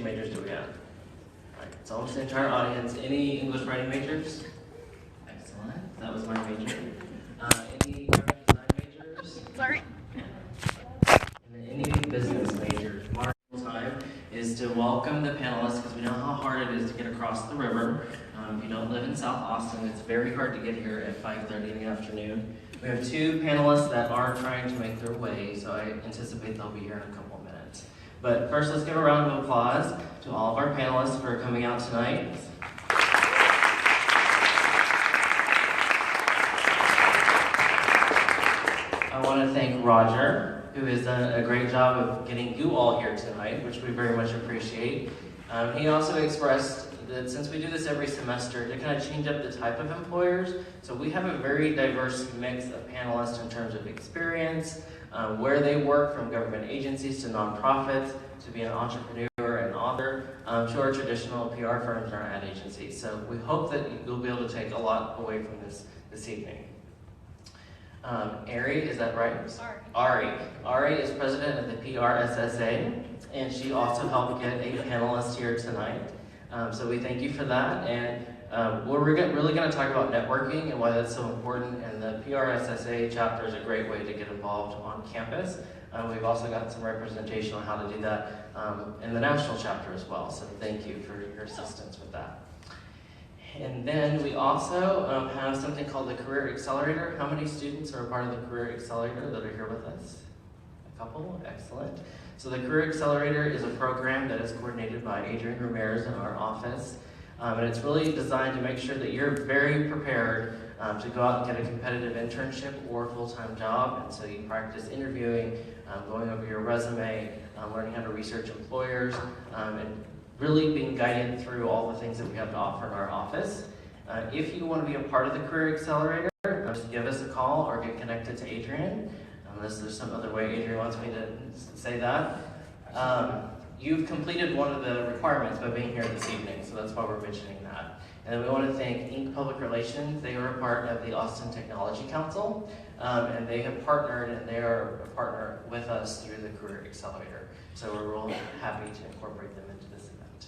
majors do we have? All right, it's almost the entire audience. Any English writing majors? Excellent. That was my major. Any graphic design majors? Sorry. And any business majors? My time is to welcome the panelists because we know how hard it is to get across the river. If you don't live in South Austin, it's very hard to get here at 5:30 in the afternoon. We have two panelists that are trying to make their way, so I anticipate they'll be here in a couple minutes. But first, let's give a round of applause to all of our panelists for coming out tonight. I want to thank Roger, who has done a great job of getting you all here tonight, which we very much appreciate. He also expressed that since we do this every semester, to kind of change up the type of employers, so we have a very diverse mix of panelists in terms of experience, where they work, from government agencies to nonprofits, to be an entrepreneur and author, to our traditional PR firms and our ad agencies. So we hope that you'll be able to take a lot away from this evening. Ari, is that right? Ari is president of the PRSSA, and she also helped get a panelist here tonight. So we thank you for that, and we're really going to talk about networking and why that's so important, and the PRSSA chapter is a great way to get involved on campus. We've also got some representation on how to do that in the national chapter as well, so thank you for your assistance with that. And then we also have something called the Career Accelerator. How many students are a part of the Career Accelerator that are here with us? A couple? Excellent. So the Career Accelerator is a program that is coordinated by Adrian Ramirez in our office. And it's really designed to make sure that you're very prepared to go out and get a competitive internship or full-time job. And so you practice interviewing, going over your resume, learning how to research employers, and really being guided through all the things that we have to offer in our office. If you want to be a part of the Career Accelerator, just give us a call or get connected to Adrian, unless there's some other way Adrian wants me to say that. You've completed one of the requirements by being here this evening, so that's why we're mentioning that. And then we want to thank Inc. Public Relations. They are a part of the Austin Technology Council, and they have partnered, and they are a partner with us through the Career Accelerator. So we're really happy to incorporate them into this event.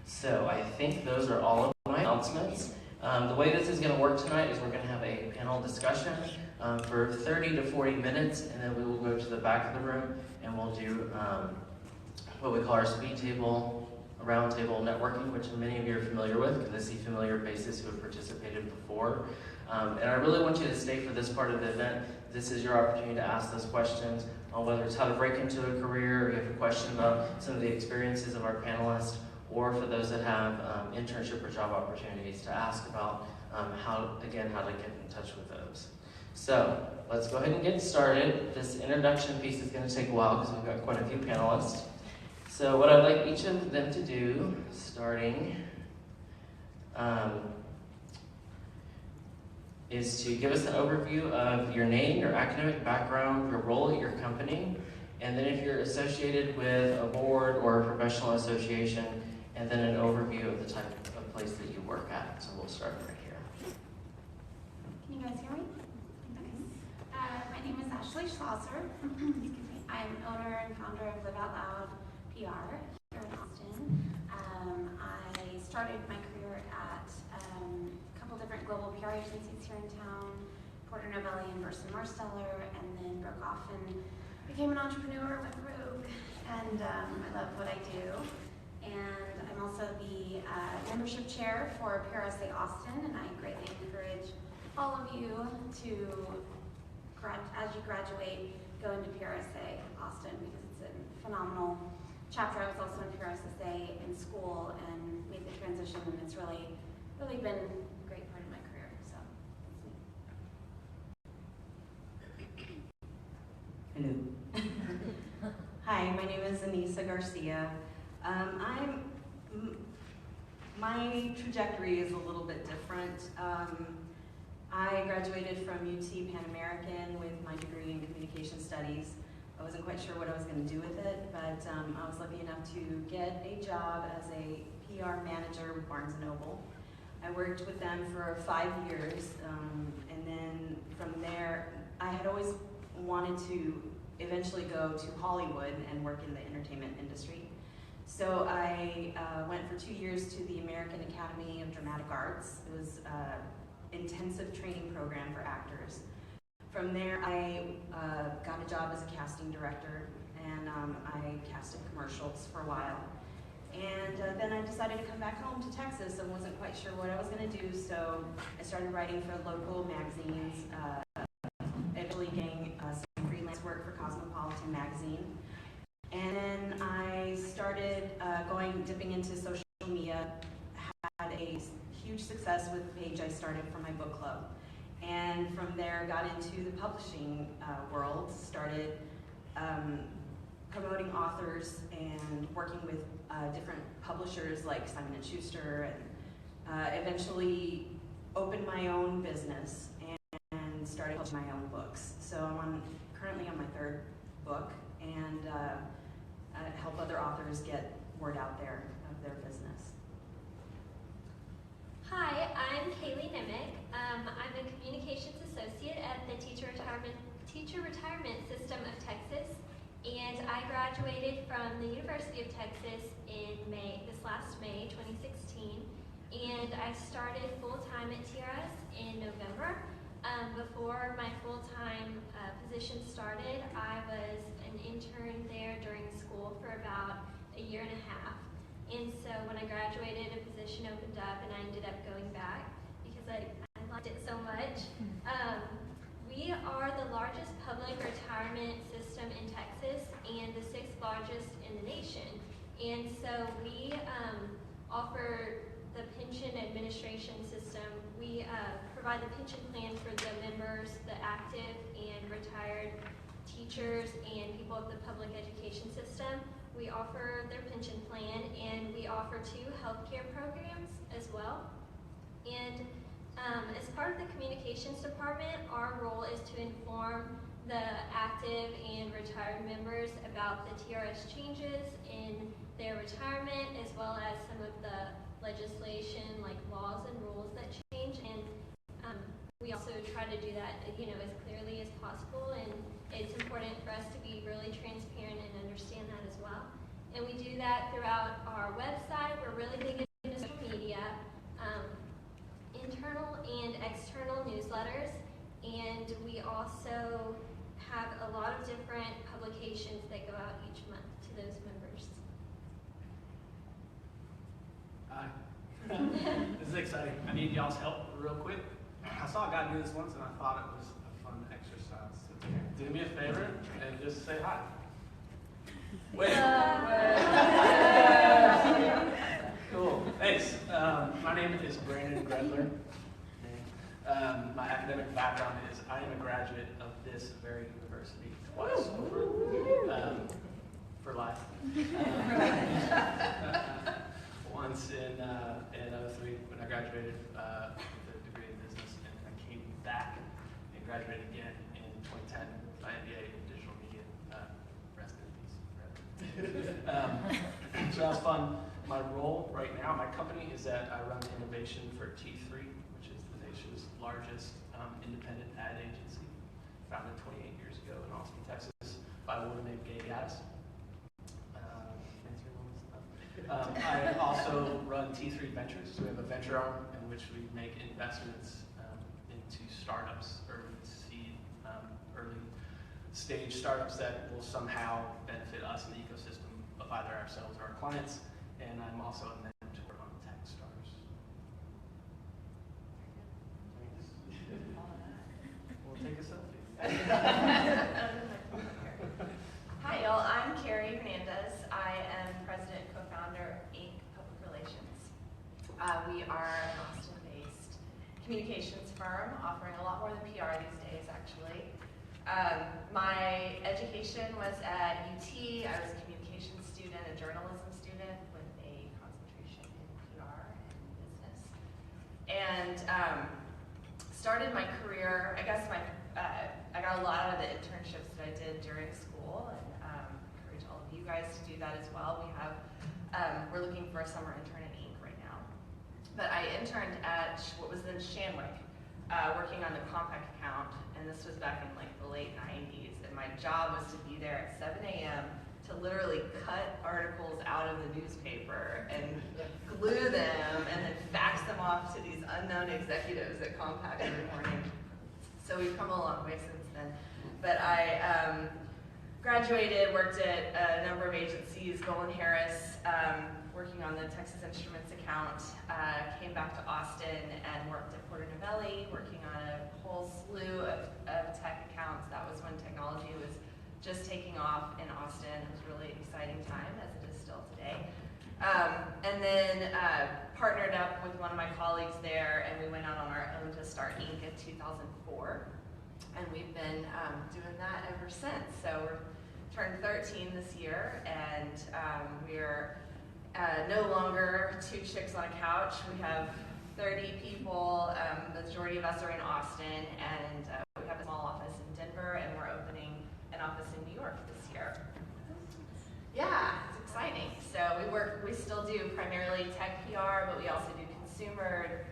So I think those are all of my announcements. The way this is going to work tonight is we're going to have a panel discussion for 30 to 40 minutes, and then we will go to the back of the room and we'll do what we call our speed table, round table networking, which many of you are familiar with because I see familiar faces who have participated before. And I really want you to stay for this part of the event. This is your opportunity to ask those questions on whether it's how to break into a career, or you have a question about some of the experiences of our panelists, or for those that have internship or job opportunities to ask about how to get in touch with those. So let's go ahead and get started. This introduction piece is going to take a while because we've got quite a few panelists. So what I'd like each of them to do, starting, is to give us an overview of your name, your academic background, your role at your company, and then if you're associated with a board or a professional association, and then an overview of the type of place that you work at. So we'll start right here. Can you guys hear me? Okay. My name is Schlosser. Excuse me. I'm owner and founder of Live Out Loud PR here in Austin. I started my career at a couple different global PR agencies here in town, Porter Novelli and Burson Marsteller, and then broke off and became an entrepreneur, went rogue, and I love what I do. And I'm also the membership chair for PRSA Austin, and I greatly encourage all of you to, as you graduate, go into PRSA Austin because it's a phenomenal chapter. I was also in PRSSA in school and made the transition, and it's really been a great part of my career. So, hello. Hi, my name is Anissa Garcia. My trajectory is a little bit different. I graduated from UT Pan American with my degree in communication studies. I wasn't quite sure what I was going to do with it, but I was lucky enough to get a job as a PR manager with Barnes & Noble. I worked with them for 5 years, and then from there, I had always wanted to eventually go to Hollywood and work in the entertainment industry. So I went for 2 years to the American Academy of Dramatic Arts. It was an intensive training program for actors. From there, I got a job as a casting director, and I casted commercials for a while. And then I decided to come back home to Texas and wasn't quite sure what I was going to do, so I started writing for local magazines, eventually getting some freelance work for Cosmopolitan magazine. And then I started dipping into social media, had a huge success with the page I started for my book club. And from there, got into the publishing world, started promoting authors and working with different publishers like Simon & Schuster, and eventually opened my own business and started publishing my own books. So I'm currently on my 3rd book, and help other authors get word out there of their business. Hi, I'm Kaylee Nemec. I'm a communications associate at the Teacher Retirement System of Texas, and I graduated from the University of Texas in this last May 2016, and I started full-time at TRS in November. Before my full-time position started, I was an intern there during school for about a year and a half. And so when I graduated, a position opened up and I ended up going back because I liked it so much. We are the largest public retirement system in Texas and the 6th largest in the nation. And so we offer the pension administration system. We provide the pension plan for the members, the active and retired teachers and people of the public education system. We offer their pension plan, and we offer 2 healthcare programs as well. And as part of the communications department, our role is to inform the active and retired members about the TRS changes in their retirement, as well as some of the legislation, like laws and rules that change. And we also try to do that, as clearly as possible. And it's important for us to be really transparent and understand that as well. And we do that throughout our website. We're really big into social media, internal and external newsletters, and we also have a lot of different publications that go out each month to those members. Hi. This is exciting. I need y'all's help real quick. I saw a guy do this once and I thought it was a fun exercise. So do me a favor and just say hi. Wait. Cool. Thanks. My name is Brandon Gredler. My academic background is I am a graduate of this very university twice over for life. Once in 03 when I graduated with a degree in business, and I came back and graduated again in 2010 with my MBA in digital media. Rest in peace. So that was fun. My role right now, my company is that I run innovation for T3, which is the nation's largest independent ad agency, founded 28 years ago in Austin, Texas, by a woman named Kaylee. I also run T3 Ventures. So we have a venture arm in which we make investments into startups, early stage startups that will somehow benefit us in the ecosystem of either ourselves or our clients. And I'm also a mentor on Techstars. We'll take a selfie. Hi, y'all. I'm Keri Hernandez. I am president and co-founder of Inc. Public Relations. We are an Austin-based communications firm offering a lot more than PR these days, actually. My education was at UT. I was a communications student, a journalism student with a concentration in PR and business. And started my career, I got a lot out of the internships that I did during school, and encourage all of you guys to do that as well. We're looking for a summer intern at Inc. right now. But I interned at what was then Shanwick, working on the Compact account, and this was back in like the late 90s. And my job was to be there at 7 a.m. to literally cut articles out of the talk to these unknown executives at Compaq every morning. So we've come a long way since then. But I graduated, worked at a number of agencies, Golan Harris, working on the Texas Instruments account, came back to Austin and worked at Porter Novelli, working on a whole slew of tech accounts. That was when technology was just taking off in Austin. It was a really exciting time, as it is still today. And then partnered up with one of my colleagues there, and we went out on our own to start Inc. in 2004. And we've been doing that ever since. So we're turned 13 this year, and we're no longer two chicks on a couch. We have 30 people. The majority of us are in Austin, and we have a small office in Denver, and we're opening an office in New York this year. Yeah, it's exciting. So we still do primarily tech PR, but we also do consumer,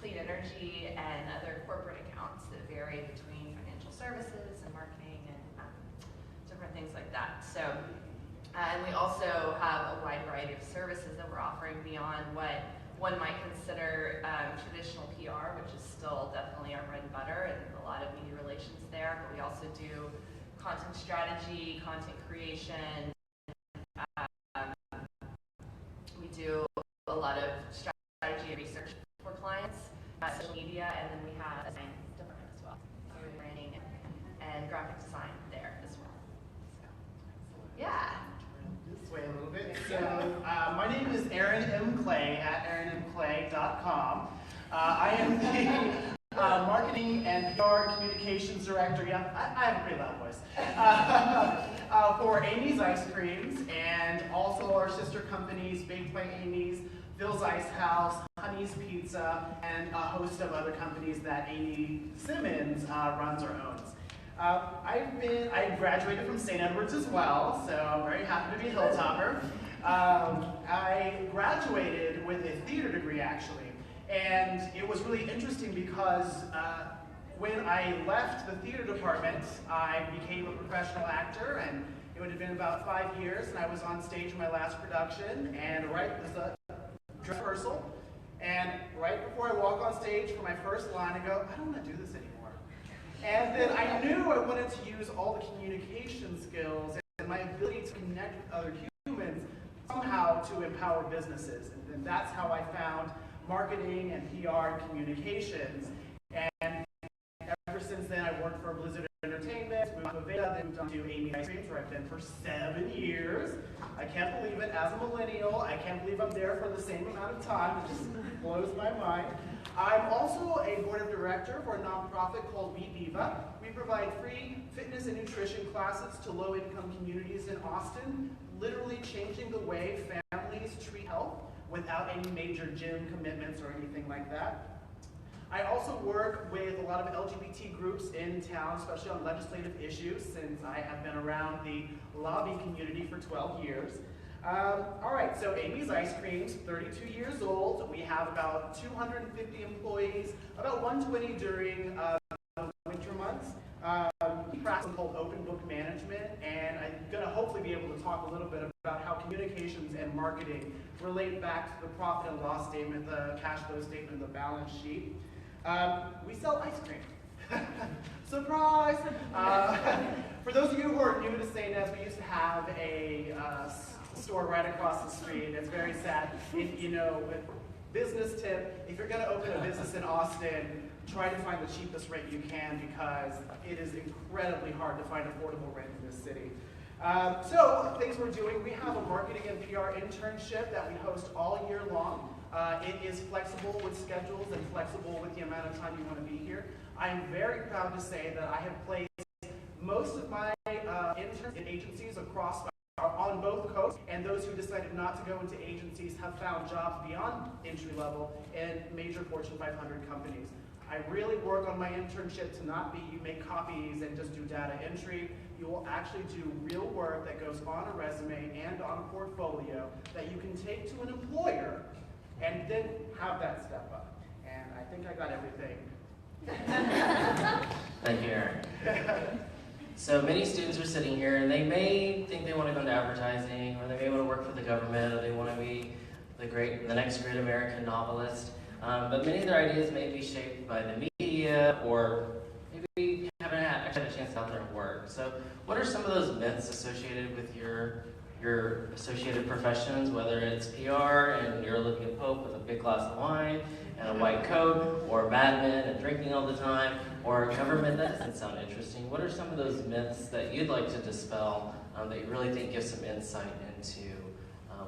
clean energy, and other corporate accounts that vary between financial services and marketing and different things like that. So, and we also have a wide variety of services that we're offering beyond what one might consider traditional PR, which is still definitely our bread and butter, and a lot of media relations there. But we also do content strategy, content creation. We do a lot of strategy and research for clients, social media, and then we have a design department as well. So we're branding and graphic design there as well. So, yeah. This way a little bit. So my name is Aaron M. Clay at aaronmclay.com. I am the Marketing and PR Communications Director. Yeah, I have a pretty loud voice. For Amy's Ice Creams, and also our sister companies, Baked by Amy's, Phil's Ice House, Honey's Pizza, and a host of other companies that Amy Simmons runs or owns. I graduated from St. Edward's as well, so I'm very happy to be a Hilltopper. I graduated with a theater degree, actually, and it was really interesting because when I left the theater department, I became a professional actor, and it would have been about 5 years, and I was on stage in my last production, and right was a dress rehearsal, and right before I walk on stage for my first line, I go, I don't want to do this anymore. And then I knew I wanted to use all the communication skills and my ability to connect with other humans somehow to empower businesses. And then that's how I found marketing and PR and communications. And ever since then, I worked for Blizzard Entertainment, moved to Aveda, then moved on to Amy's Ice Creams, where I've been for 7 years. I can't believe it. As a millennial, I can't believe I'm there for the same amount of time. It just blows my mind. I'm also a board of director for a nonprofit called We Viva. We provide free fitness and nutrition classes to low-income communities in Austin, literally changing the way families treat health without any major gym commitments or anything like that. I also work with a lot of LGBT groups in town, especially on legislative issues, since I have been around the lobby community for 12 years. All right, so Amy's Ice Creams, 32 years old. We have about 250 employees, about 120 during the winter months. We practice something called open book management, and I'm going to hopefully be able to talk a little bit about how communications and marketing relate back to the profit and loss statement, the cash flow statement, the balance sheet. We sell ice cream. Surprise! For those of you who are new to St. Ed's, we used to have a store right across the street. It's very sad. Business tip, if you're going to open a business in Austin, try to find the cheapest rent you can, because it is incredibly hard to find affordable rent in this city. So, things we're doing, we have a marketing and PR internship that we host all year long. It is flexible with schedules and flexible with the amount of time you want to be here. I am very proud to say that I have placed most of my interns in agencies on both coasts, and those who decided not to go into agencies have found jobs beyond entry level in major Fortune 500 companies. I really work on my internship to not be you make copies and just do data entry. You will actually do real work that goes on a resume and on a portfolio that you can take to an employer and then have that step up. And I think I got everything. Thank you, Aaron. So many students are sitting here, and they may think they want to go into advertising, or they may want to work for the government, or they want to be the next great American novelist. but many of their ideas may be shaped by the media, or maybe you haven't actually had a chance out there and work. So what are some of those myths associated with your associated professions, whether it's PR and you're looking at Pope with a big glass of wine and a white coat, or badminton and drinking all the time, or government? That doesn't sound interesting. What are some of those myths that you'd like to dispel that you really think give some insight into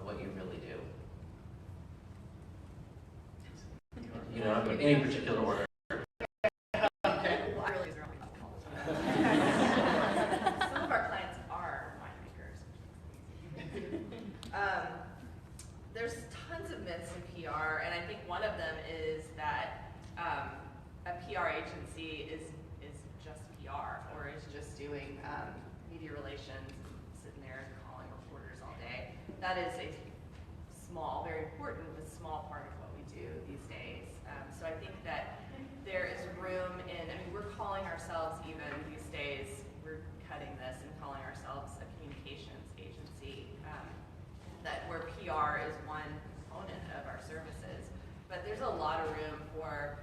what you really do? You know, in any particular order. Some of our clients are winemakers. There's tons of myths in PR, and I think one of them is that a PR agency is just PR, or is just doing media relations, sitting there calling reporters all day. That is a small, very important, but small part of what we do these days. So I think that there is room in, I mean, we're calling ourselves even these days, we're cutting this and calling ourselves a communications agency, that where PR is one component of our services. But there's a lot of room for,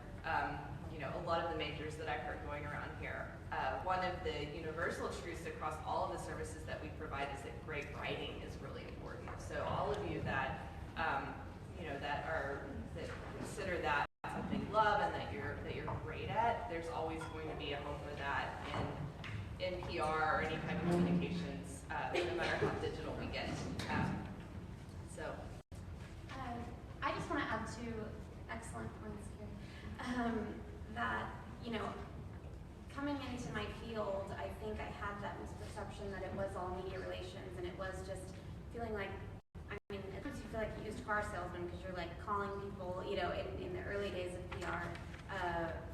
you know, a lot of the majors that I've heard going around here. One of the universal truths across all of the services that we provide is that great writing is really important. So all of you that, you know, that consider that something you love and that you're great at, there's always going to be a home for that in PR or any kind of communications, no matter how digital we get. I just want to add two excellent points here. That, you know, coming into my field, I think I had that misperception that it was all media relations, and it was just feeling like, I mean, at first you feel like a used car salesman because you're like calling people, you know, in the early days of PR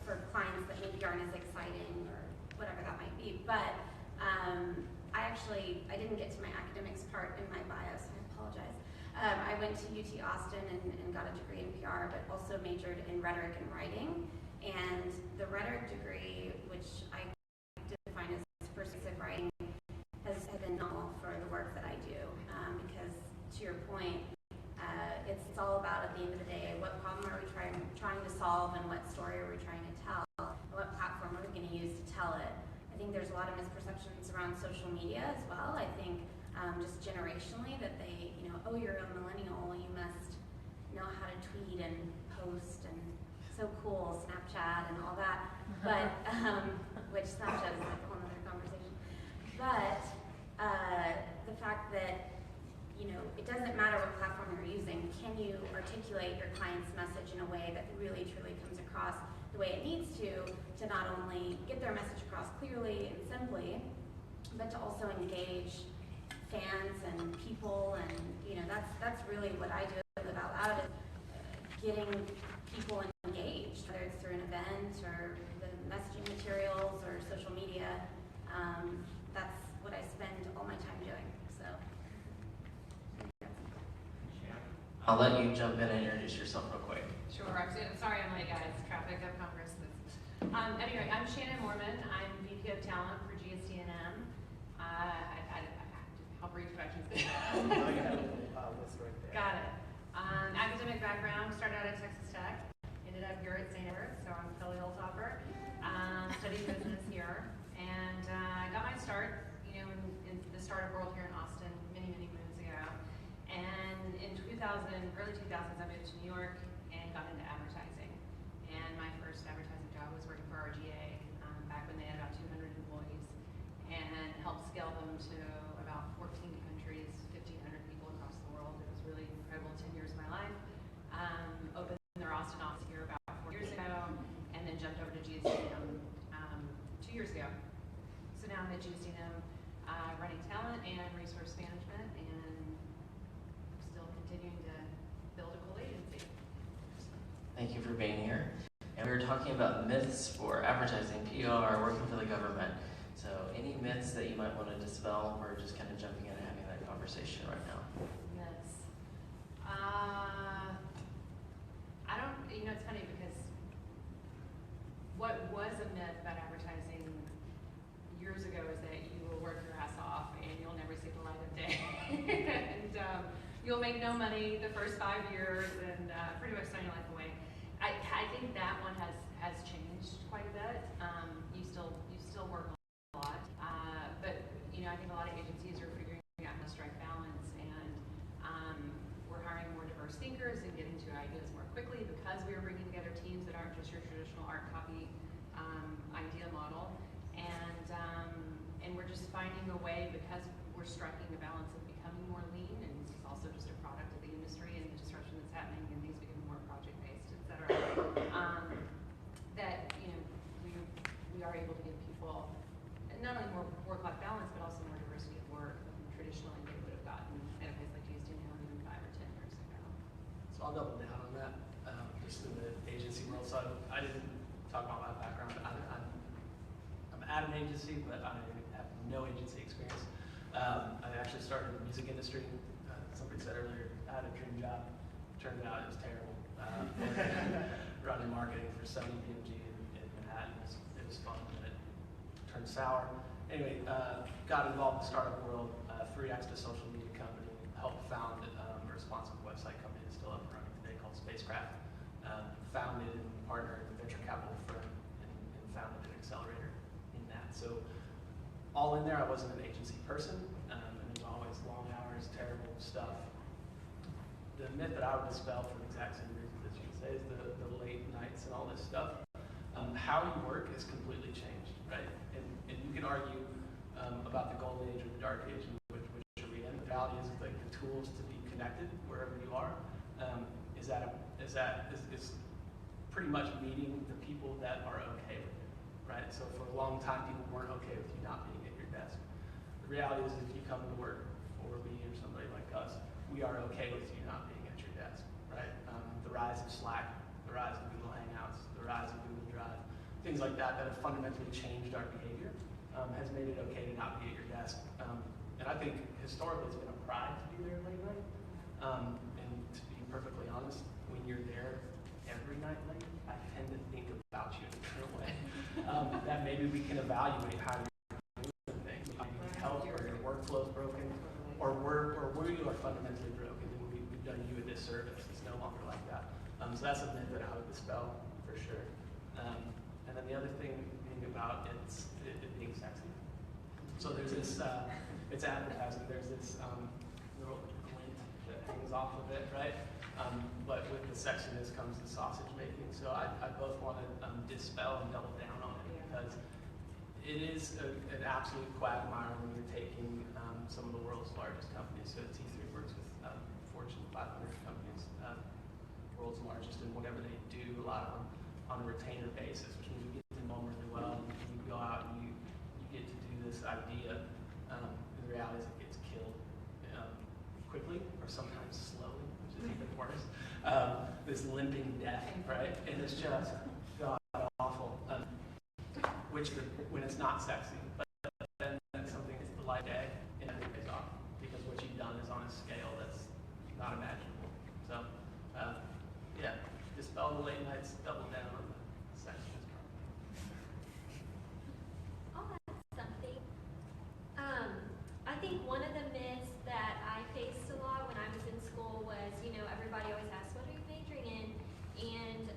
for clients that maybe aren't as exciting or whatever that might be. But I didn't get to my academics part in my bio, so I apologize. I went to UT Austin and got a degree in PR, but also majored in rhetoric and writing. And the rhetoric degree, which I define as persuasive writing, has been phenomenal for the work that I do. Because to your point, it's all about, at the end of the day, what problem are we trying to solve, and what story are we trying to tell, and what platform are we going to use to tell it. I think there's a lot of misperceptions around social media as well. I think just generationally that they, you know, oh, you're a millennial, you must know how to tweet and post and so cool, Snapchat and all that. But, which Snapchat is like a whole other conversation. But the fact that, you know, it doesn't matter what platform you're using, can you articulate your client's message in a way that really truly comes across the way it needs to not only get their message across clearly and simply, but to also engage fans and people, and you know, that's really what I do at Live Out Loud, is getting people engaged, whether it's through an event or the messaging materials or social media. That's what I spend all my time doing. So I'll let you jump in and introduce yourself real quick. Sure. I'm sorry I'm late, guys. Traffic of Congress. Anyway, I'm Shannon Moorman. I'm VP of Talent for GSD&M. How brief introductions. Got it. Academic background, started out at Texas Tech, ended up here at St. Edward's, so I'm Kelly Hilltopper. Studied business here, and I got my start, you know, in the startup world here in Austin many moons ago. And in early 2000s, I moved to New York and got into advertising. And my first advertising job was working for RGA back when they had about 200 employees, and helped scale them to about 14 countries, 1,500 people across the world. It was really incredible 10 years of my life. Opened their Austin office here about 4 years ago, and then jumped over to GSD&M 2 years ago. So now I'm at GSD&M running talent and resource management, and still continuing to build a cool agency. Thank you for being here. And we were talking about myths for advertising, PR, working for the government. So any myths that you might want to dispel? We're just kind of jumping in and having that conversation right now. Myths. I don't, you know, it's funny because what was a myth about advertising years ago is that you will work your ass off and you'll never see the light of day. And you'll make no money the first 5 years and pretty much sign your life away. I think that one has changed quite a bit. You still work a lot, but you know, I think a lot of agencies are figuring out how to strike balance, and we're hiring more diverse thinkers and getting to ideas more quickly because we are bringing together teams that aren't just your traditional art copy idea model, and we're just finding a way, because we're striking the balance of becoming more lean, and this is also just a product of the industry and the disruption that's happening and things becoming more project-based, et cetera, that, you know, we are able to give people not only more work-life balance, but also more diversity of work than traditionally they would have gotten at a place like GSD&M even 5 or 10 years ago. So I'll double down on that, just in the agency world. So I didn't talk about my background. I'm at an agency, but I have no agency experience. I actually started in the music industry. Somebody said earlier, I had a dream job. Turned out it was terrible. Running marketing for Sony BMG in Manhattan. It was fun, but it turned sour. Anyway, got involved in the startup world, 3X, a social media company, helped found a responsive website company that's still up and running today called Spacecraft. Founded and partnered with venture capital firm and founded an accelerator in that. So all in there, I wasn't an agency person, and it was always long hours, terrible stuff. The myth that I would dispel for the exact same reason that you say is the late nights and all this stuff. How you work has completely changed, right? And you can argue about the golden age or the dark age in which are we in. The reality is like the tools to be connected wherever you are is pretty much meeting the people that are okay with it, right? So for a long time, people weren't okay with you not being at your desk. The reality is if you come to work for me or somebody like us, we are okay with you not being at your desk, right? The rise of Slack, the rise of Google Hangouts, the rise of Google Drive, things like that have fundamentally changed our behavior, has made it okay to not be at your desk. And I think historically it's been a pride to be there late night. And to be perfectly honest, when you're there every night late, I tend to think about you in a different way. That maybe we can evaluate how you're doing things. Maybe you need help, or your workflow's broken, or we are fundamentally broken, and we've done you a disservice. It's no longer like that. So that's a myth that I would dispel for sure. And then the other thing being about it being sexy. So there's this, it's advertising. There's this little glint that hangs off of it, right? But with the sexiness comes the sausage making. So I both want to dispel and double down on it, because it is an absolute quagmire when you're taking some of the world's largest companies. So T3 works with Fortune 500 companies, world's largest in whatever they do, a lot of them on a retainer basis, which means you get to know them really well, and you go out and you get to do this idea. The reality is it gets killed quickly, or sometimes slowly, which is even worse. This limping death, right? And it's just god awful. When it's not sexy, but then something is the light day, and it pays off, because what you've done is on a scale that's not imaginable. So, yeah, dispel the late nights, double down on the sexiness part. I'll add something. I think one of the myths that I faced a lot when I was in school was, you know, everybody always asked, what are you majoring in? And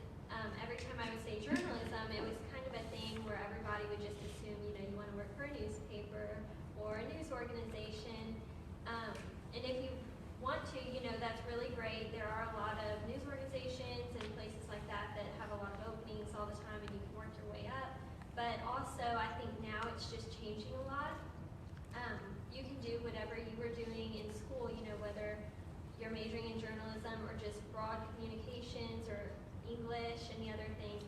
every time I would say journalism, it was kind of a thing where everybody would just assume, you know, you want to work for a newspaper or a news organization. And if you want to, you know, that's really great. There are a lot of news organizations and places like that that have a lot of openings all the time, and you can work your way up. But also, I think now it's just changing a lot. You can do whatever you were doing in school, you know, whether you're majoring in journalism or just broad communications or English and the other thing.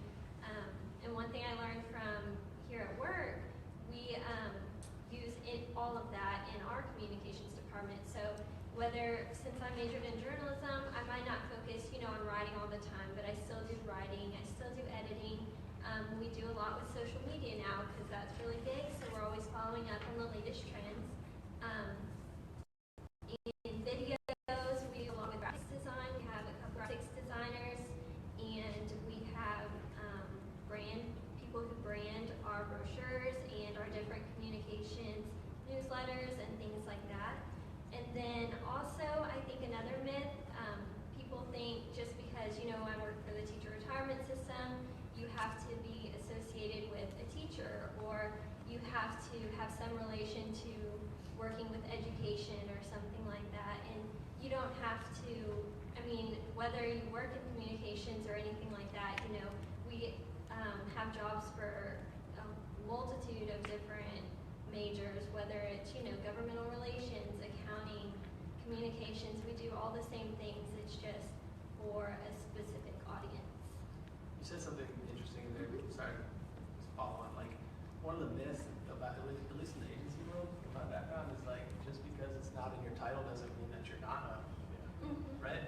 And one thing I learned from here at work, we use all of that in our communications department. So since I majored in journalism, I might not focus, you know, on writing all the time, but I still do writing, I still do editing. We do a lot with social media now because that's really big, so we're always following up on the latest trends. In videos, we do a lot with graphics design. We have a couple graphics designers, and we have people who brand our brochures and our different communications, newsletters, and things like that. And then also, I think another myth, people think just because, you know, I work for the teacher retirement system you have to be associated with a teacher, or you have to have some relation to working with education or something like that. And you don't have to, I mean, whether you work in communications or anything like that, you know, we have jobs for a multitude of different majors, whether it's, you know, governmental relations, accounting, communications. We do all the same things. It's just for a specific audience. You said something interesting in there. Sorry, just follow on. Like, one of the myths about, at least in the agency world, in my background, is like, just because it's not in your title doesn't mean that you're not a, right?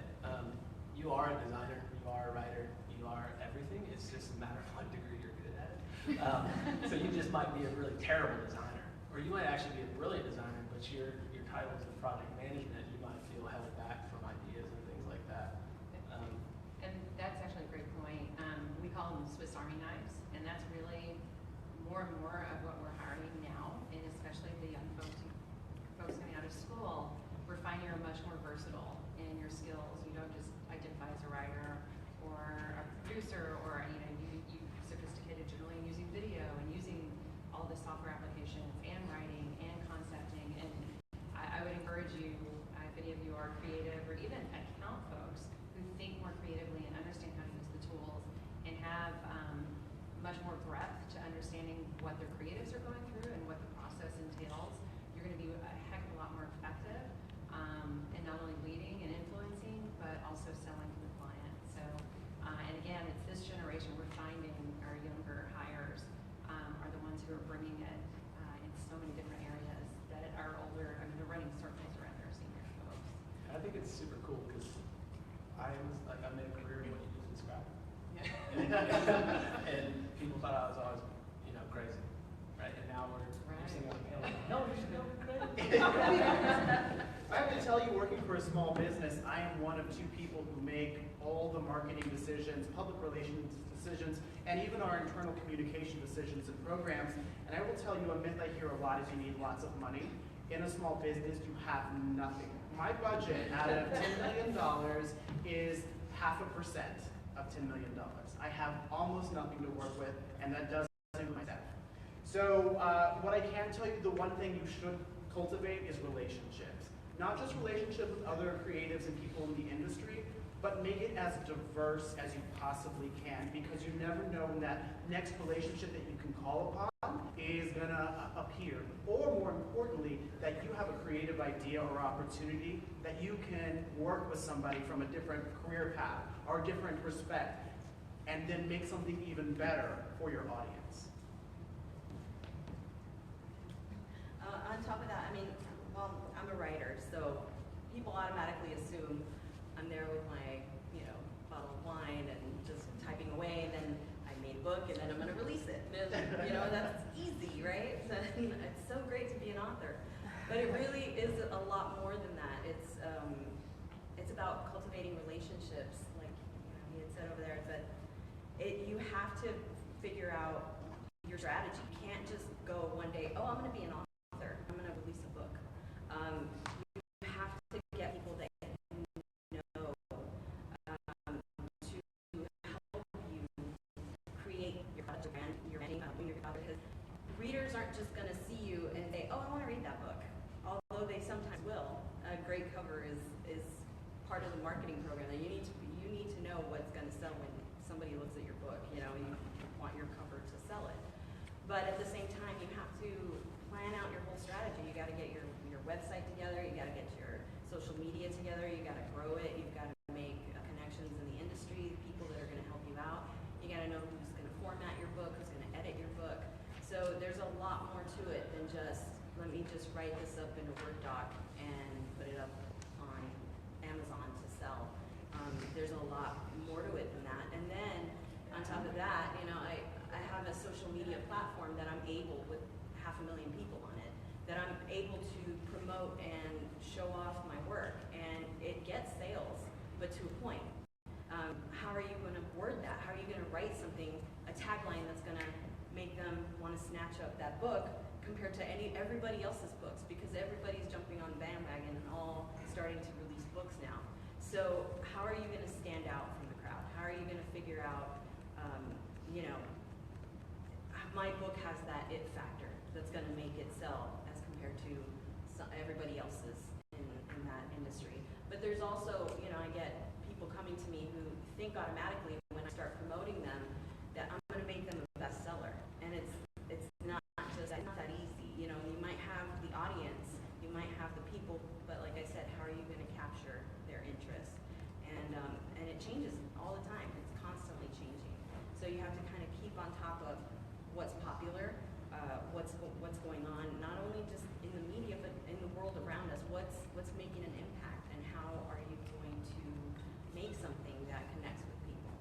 You are a designer, you are a writer, you are everything. It's just a matter of what degree you're good at it. So you just might be a really terrible designer, or you might actually be a brilliant designer, but your title is in project management. You might feel held back from ideas and things like that. And that's actually a great point. We call them Swiss Army knives, and that's really more and more of what we're hiring now, and especially the young folks coming out of school. We're finding you're much more versatile in your skills. You don't just identify as a writer or a producer, or you sophisticated generally in using video and using all the software applications and writing and concepting. And I would encourage you, if any of you are creative or even account folks who think more creatively and understand how to use the tools and have much more breadth to understanding what their creatives are going through and what the process entails, you're going to be a heck of a lot more effective in not only leading and influencing, but also selling to the client. So, and again, it's this generation we're finding our younger hires are the ones who are bringing it in so many different areas that are older. I mean, they're running circles around their senior folks. And I think it's super cool because I made a career in what you just described. And people thought I was always, crazy, right? And now we're using it. No, you should know we're crazy. I have to tell you, working for a small business, I am one of two people who make all the marketing decisions, public relations decisions, and even our internal communication decisions and programs. And I will tell you, a myth I hear a lot is you need lots of money. In a small business, you have nothing. My budget out of $10 million is 0.5% of $10 million. I have almost nothing to work with, and that does include myself. So what I can tell you, the one thing you should cultivate is relationships. Not just relationships with other creatives and people in the industry, but make it as diverse as you possibly can, because you never know when that next relationship that you can call upon is gonna appear. Or more importantly, that you have a creative idea or opportunity that you can work with somebody from a different career path or different perspective, and then make something even better for your audience. On top of that, I mean, well, I'm a writer, so people automatically assume I'm there with my, bottle of wine and just typing away, and then I made a book, and then I'm going to release it. And, that's easy, right? So, it's so great to be an author, but it really is a lot more than that. It's about cultivating relationships, like he had said over there. But you have to figure out your strategy. You can't just go one day, oh, I'm going to be an author, I'm going to release a book. You have to get people that you know to help you create your product brand, your branding, your product. Because readers aren't just going to see you and say, oh, I want to read that book. Although they sometimes will. A great cover is part of the marketing program. That you need to know what's going to sell when somebody looks at your book. You want your cover to sell it. But at the same time, you have to plan out your whole strategy. You got to get your website together. You got to get your social media together. You got to grow it. You've got to make connections in the industry, people that are going to help you out. You got to know who's going to format your book, who's going to edit your book. So there's a lot more to it than just, let me just write this up in a Word doc and put it up on Amazon to sell. There's a lot more to it than that. And then on top of that, I have a social media platform that I'm able, with 500,000 people on it, that I'm able to promote and show off my work. And it gets sales, but to a point. How are you going to word that? How are you going to write something, a tagline that's going to make them want to snatch up that book compared to everybody else's books? Because everybody's jumping on the bandwagon and all starting to release books now. So how are you going to stand out from the crowd? How are you going to figure out you know, my book has that it factor that's going to make it sell as compared to everybody else's in that industry. But there's also, you know, I get people coming to me who think automatically when I start promoting them that I'm going to make them a bestseller, and it's not that easy. You know, you might have the audience, you might have the people, but like I said, how are you going to capture their interest? And it changes all the time. It's constantly changing. So you have to kind of keep on top of what's popular, what's going on, not only just in the media, but in the world around us. What's making an impact, and how are you going to make something that connects with people?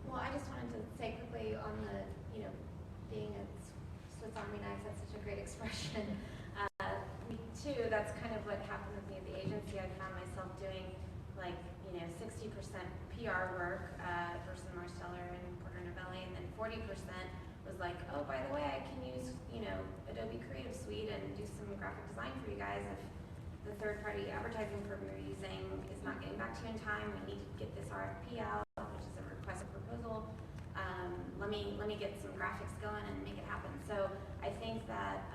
Well, I just wanted to say quickly on the, you know, being a Swiss Army knife, that's such a great expression. Me too, that's kind of what happened with me at the agency. I found myself doing like, you know, 60% PR work for Marsteller and Porter Novelli, and then 40% was like, oh, by the way, I can use, you know, Adobe Creative Suite and do some graphic design for you guys if the third-party advertising firm you're using is not getting back to you in time. We need to get this RFP out, which is a request for proposal. Let me get some graphics going and make it happen. So I think that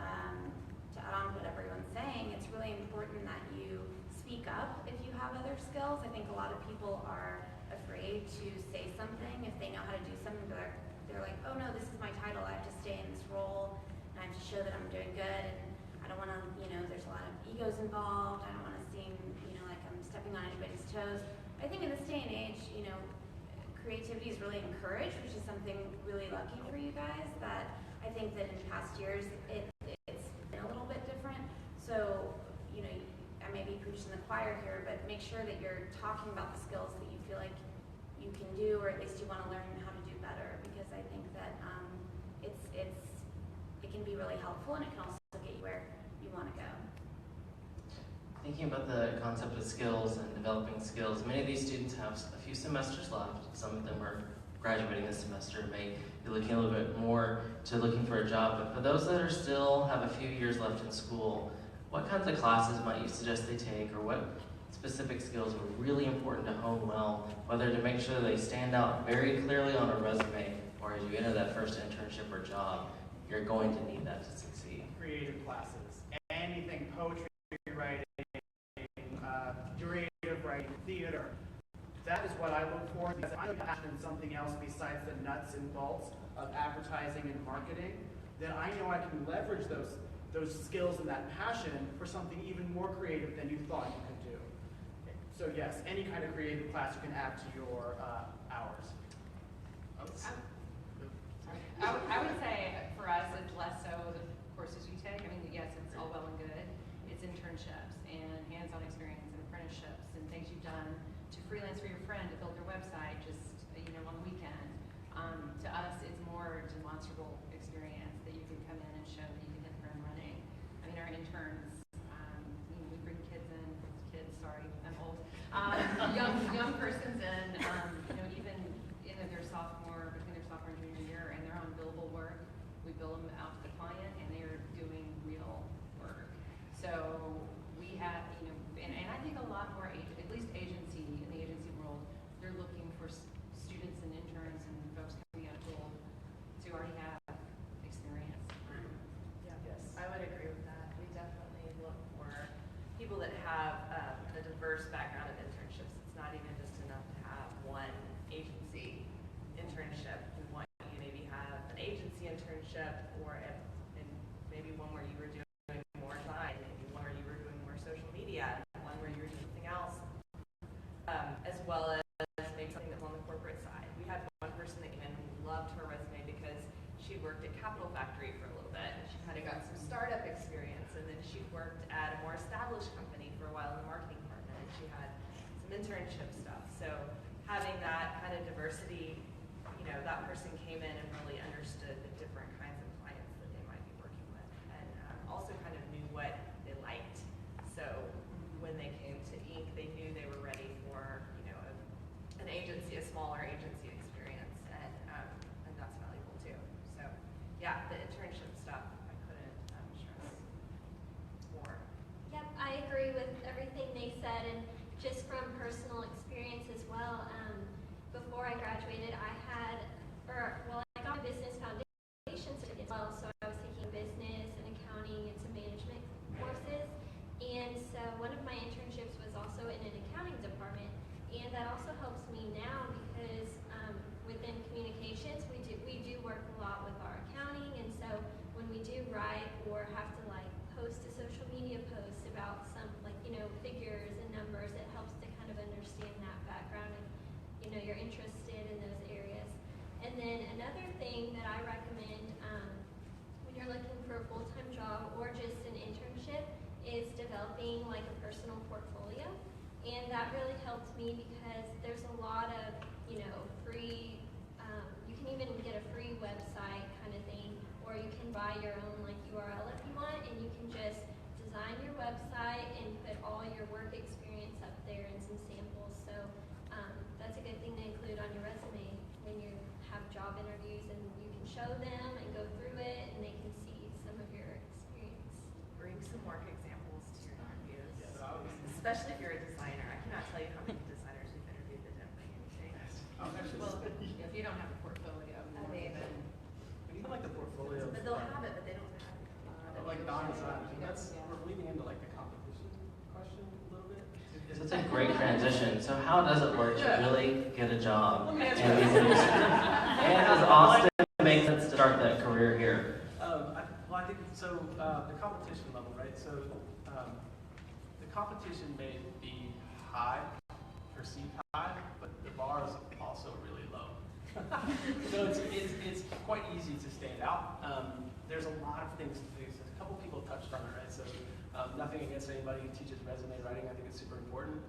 to add on to what everyone's saying, it's really important that you speak up if you have other skills. I think a lot of people are afraid to say something if they know how to do something, but they're like, oh no, this is my title, I have to stay in this role, and I have to show that I'm doing good, and I don't want to, you know, there's a lot of egos involved, I don't want to seem, you know, like I'm stepping on anybody's toes. I think in this day and age, you know, creativity is really encouraged, which is something really lucky for you guys, that I think that in past years, it's been a little bit different. So, you know, I may be preaching the choir here, but make sure that you're talking about the skills that you feel like you can do, or at least you want to learn how to do better, because I think that it can be really helpful, and it can also get you where you want to go. Thinking about the concept of skills and developing skills, many of these students have a few semesters left. Some of them are graduating this semester, may be looking a little bit more to looking for a job, but for those that are still have a few years left in school, what kinds of classes might you suggest they take, or what specific skills are really important to hone well, whether to make sure they stand out very clearly on a resume, or as you enter that first internship or job, you're going to need that to succeed. Creative classes, anything, poetry writing, creative writing, theater. That is what I look for, because if I'm passionate in something else besides the nuts and bolts of advertising and marketing, then I know I can leverage those skills and that passion for something even more creative than you thought you could do. So yes, any kind of creative class you can add to your hours. I would say for us, it's less so the courses you take. I mean, yes, it's all well and good. It's internships and hands-on experience and apprenticeships and things you've done to freelance for your friend to build their website just, you know, on the weekend. To us, it's more demonstrable experience that you can come in and show that you can hit the ground running. I mean, our interns, you know, we bring kids in, sorry, I'm old, young persons in, you know, even in their sophomore, between their sophomore and junior year, and they're on billable work. We bill them out to the client, and they're doing real work. So we have, you know, and I think a lot more, at least agency, in the agency world, they're looking for students and interns and folks coming out of school to already have experience. Yeah, yes, I would agree with that. We definitely look for people that have a diverse background of internships. It's not even just enough to have one agency internship. We want you to maybe have an agency internship, or maybe one where you were doing more design, maybe one where you were doing more social media, one where you were doing something else, as well as maybe something that's on the corporate side. We had one person that even loved her resume because she worked at Capital Factory for a little bit, and she kind of got some startup experience, and then she worked at a more established company for a while in the marketing department, and she had some internship stuff. So having that kind of diversity, you know, that person came in and really understood the different kinds of clients that they might be working with, and also kind of knew what they liked. So when they came to Inc., they knew they were ready for, you know, an agency, a smaller agency experience, and that's valuable too. So yeah, the internship stuff I couldn't stress more. Yep, I agree with everything they said, and just from personal experience as well, before I graduated, I got a business foundation certificate as well, so I was taking business and accounting and some management courses. And so one of my internships was also in an accounting department, and that also helps me now because within communications, we do work a lot with our accounting, and so when we do write or have to like post a social media post about some figures and numbers, it helps to kind of understand that background and you're interested in those areas. And then another thing that I recommend when you're looking for a full-time job or just an internship is developing like a personal portfolio. And that really helped me because there's a lot of free, you can even get a free website kind of thing, or you can buy your own like URL if you want, and you can just design your website and put all your work experience up there and some samples. So that's a good thing to include on your resume when you have job interviews, and you can show them and go through it, and they can see some of your experience. Bring some work examples to your interviews, especially if you're a designer. I cannot tell you how many designers we've interviewed that didn't bring anything. Well, if you don't have a portfolio, Even like the portfolio. But they'll have it, but they don't have it. Like non-design, we're leading into like the competition question a little bit. So it's a great transition. So how does it work to really get a job in these industries? And does Austin make sense to start that career here? I think so. The competition level, right? So the competition may be high, perceived high, but the bar is also really low. So it's quite easy to stand out. There's a lot of things to do. So a couple people touched on it, right? So nothing against anybody who teaches resume writing. I think it's super important.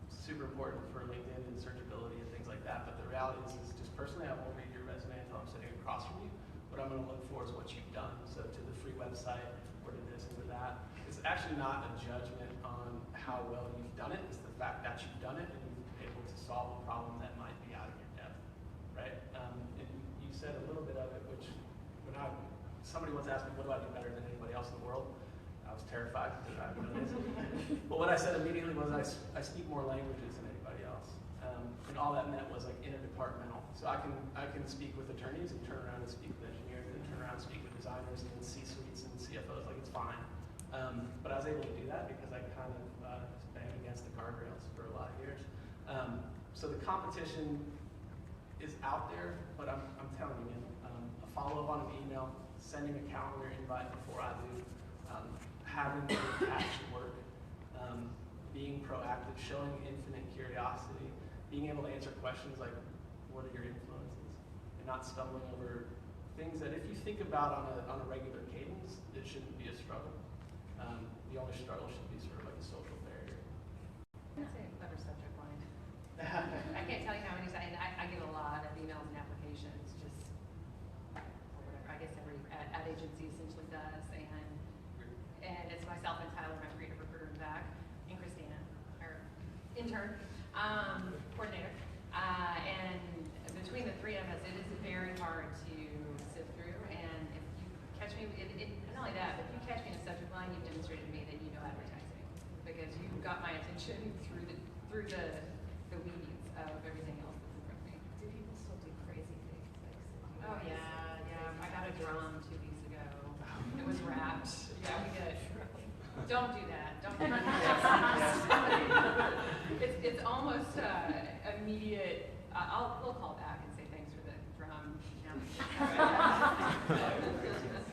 Super important for LinkedIn and searchability and things like that. But the reality is just personally, I won't read your resume until I'm sitting across from you. What I'm going to look for is what you've done. So to the free website, or to this and to that. It's actually not a judgment on how well you've done it. It's the fact that you've done it and you've been able to solve a problem that might be out of your depth, right? And you said a little bit of it, which when somebody once asked me, what do I do better than anybody else in the world? I was terrified because I have no answer. But what I said immediately was I speak more languages than anybody else. And all that meant was like interdepartmental. So I can speak with attorneys and turn around and speak with engineers and turn around and speak with designers and C-suites and CFOs, like it's fine. But I was able to do that because I kind of banged against the guardrails for a lot of years. So the competition is out there, but I'm telling you, a follow-up on an email, sending a calendar invite before I do, having to attach work, being proactive, showing infinite curiosity, being able to answer questions like, what are your influences? And not stumbling over things that if you think about on a regular cadence, it shouldn't be a struggle. The only struggle should be sort of like a social barrier. I'd say a clever subject line. I can't tell you how many times I get a lot of emails and applications, just or whatever. I guess every ad agency essentially does, and it's myself and Tyler, my creative recruiter in the back, and Christina, our intern, coordinator, and between the three of us, it is very hard to sift through. And if you catch me, not only that, but if you catch me in a subject line, you've demonstrated to me that you know advertising, because you got my attention through the weeds of everything else that's in front of me. Do people still do crazy things? Like, Oh yeah. I got a drum 2 weeks ago. It was wrapped. Yeah, we did. Don't do that. Don't do that. It's almost immediate. We'll call back and say thanks for the drum.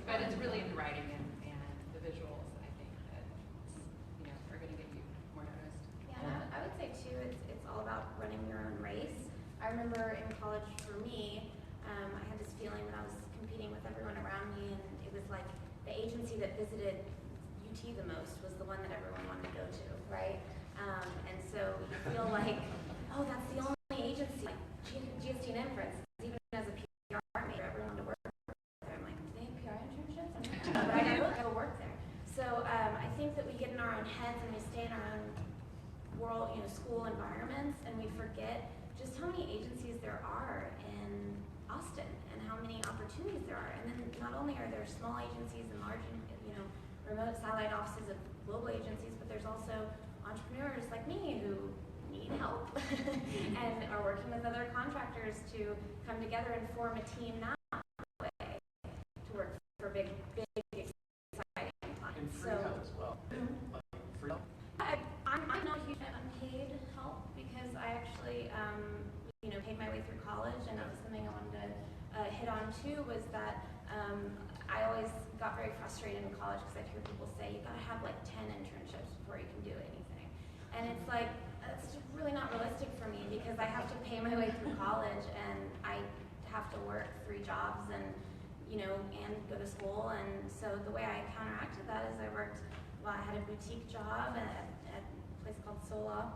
But it's really in the writing and the visuals, I think, that are going to get you more noticed. Yeah, and I would say too, it's all about running your own race. I remember in college for me, I had this feeling that I was competing with everyone around me, and it was like the agency that visited UT the most was the one that everyone wanted to go to, right? And so you feel like, oh, that's the only agency, like GSD&M, for instance, even as a PR major, everyone wanted to work there. I'm like, do they have PR internships? Right? I don't go work there. So I think that we get in our own heads and we stay in our own world, school environments, and we forget just how many agencies there are in Austin and how many opportunities there are. And then not only are there small agencies and large, remote satellite offices of global agencies, but there's also entrepreneurs like me who, need help and are working with other contractors to come together and form a team that way to work for big, exciting clients. And free help as well. Like free help. I'm not a huge fan of unpaid help because I actually, paid my way through college, and that was something I wanted to hit on too, was that I always got very frustrated in college because I'd hear people say, you gotta have like 10 internships before you can do anything. And it's like, that's just really not realistic for me because I have to pay my way through college and I have to work 3 jobs and go to school. And so the way I counteracted that is I had a boutique job at a place called Sola.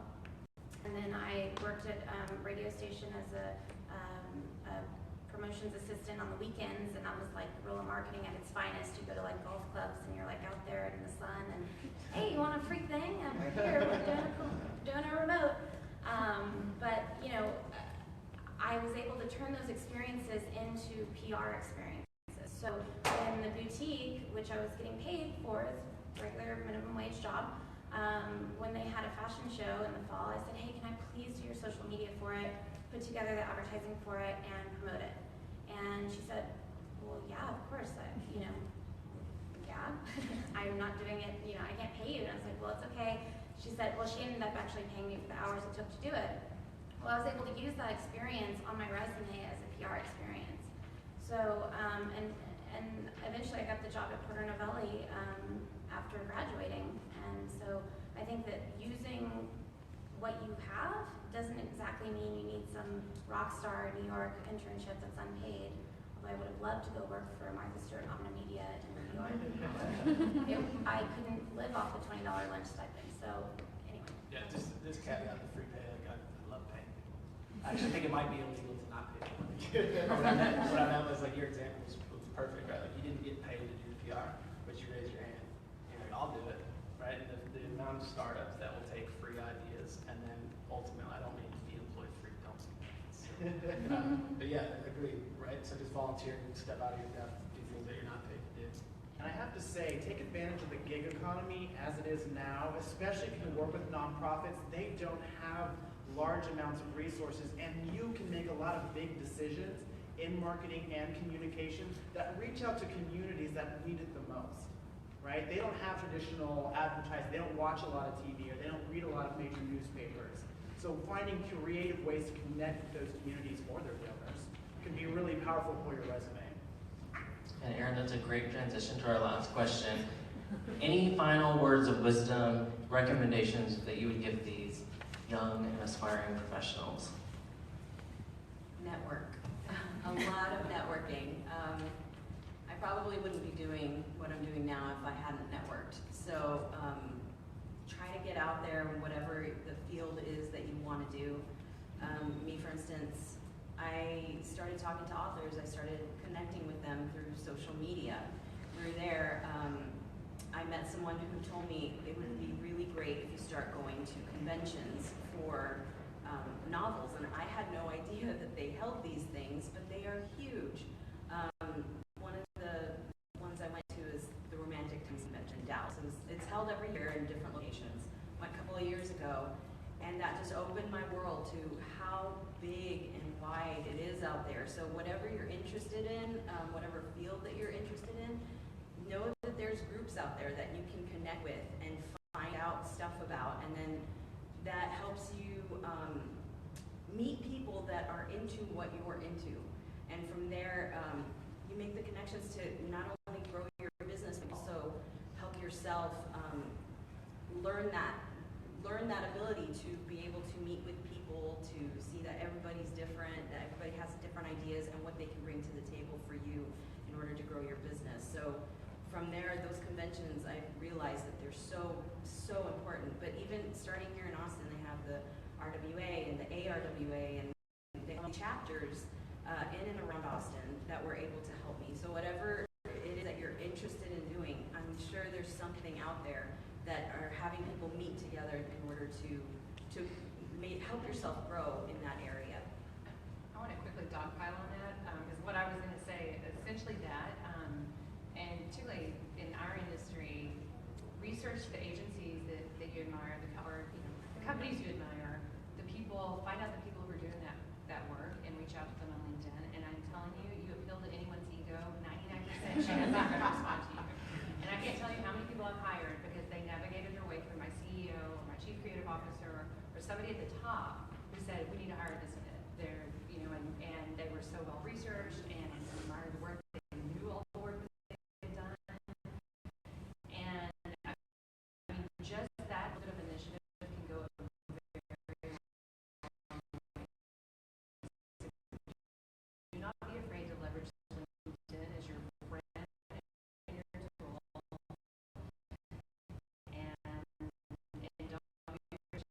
And then I worked at a radio station as a promotions assistant on the weekends, and that was like guerrilla marketing at its finest. You go to like golf clubs and you're like out there in the sun and, hey, you want a free thing? We're here, we're doing a remote. I was able to turn those experiences into PR experiences. So in the boutique, which I was getting paid for, as a regular minimum wage job, when they had a fashion show in the fall, I said, hey, can I please do your social media for it, put together the advertising for it, and promote it? And she said, well, yeah, of course, yeah, I'm not doing it, I can't pay you. And I was like, well, it's okay. She said, well, she ended up actually paying me for the hours it took to do it. Well, I was able to use that experience on my resume as a PR experience. So, and eventually I got the job at Porter Novelli after graduating. And so I think that using what you have doesn't exactly mean you need some rock star New York internship that's unpaid. Although I would have loved to go work for Martha Stewart Omni Media in New York. I couldn't live off a $20 lunch stipend. So anyway. Yeah, just this caveat, the free pay, like, I love paying people. I actually think it might be illegal to not pay people. what I meant was like your example was perfect, right? Like you didn't get paid to do the PR, but you raised your hand. I'll do it, right? And the amount of startups that will take free ideas and then ultimately, I don't mean to be employed free, don't see that. But yeah, agreed, right? So just volunteer and step out of your depth, do things that you're not paid to do. And I have to say, take advantage of the gig economy as it is now, especially if you work with nonprofits. They don't have large amounts of resources, and you can make a lot of big decisions in marketing and communication that reach out to communities that need it the most, right? They don't have traditional advertising, they don't watch a lot of TV, or they don't read a lot of major newspapers. So finding creative ways to connect with those communities or their donors can be really powerful for your resume. And Aaron, that's a great transition to our last question. Any final words of wisdom, recommendations that you would give these young and aspiring professionals? Network. A lot of networking. I probably wouldn't be doing what I'm doing now if I hadn't networked. So try to get out there in whatever the field is that you want to do. Me, for instance, I started talking to authors. I started connecting with them through social media. Through there, I met someone who told me it would be really great if you start going to conventions for novels, and I had no idea that they held these things, but they are huge. One of the ones I went to is the Romantic Convention in Dallas. It's held every year in different locations. Went a couple of years ago, and that just opened my world to how big and wide it is out there. So whatever you're interested in, whatever field that you're interested in, know that there's groups out there that you can connect with and find out stuff about, and then that helps you meet people that are into what you're into. And from there, you make the connections to not only grow your business, but also help yourself learn that ability to be able to meet with people, to see that everybody's different, that everybody has different ideas and what they can bring to the table for you in order to grow your business. So from there, those conventions, I realized that they're so important. But even starting here in Austin, they have the RWA and the ARWA, and they have chapters in and around Austin that were able to help me. So whatever it is that you're interested in doing, I'm sure there's something out there that are having people meet together in order to help yourself grow in that area. I want to quickly dogpile on that, because what I was going to say, essentially that, and particularly in our industry, research the agencies that you admire, the companies you admire, people, find out the people who are doing that work and reach out to them on LinkedIn. And I'm telling you, you appeal to anyone's ego, 99% chance they're going to respond to you. And I can't tell you how many people I've hired because they navigated their way through my CEO or my chief creative officer or somebody at the top who said, we need to hire this and that. They're, you know, and they were so well researched and admired the work. They knew all the work that they've done. And I mean, just that bit of initiative can go a very long way. Do not be afraid to leverage LinkedIn as your brand and your tool. And don't be afraid to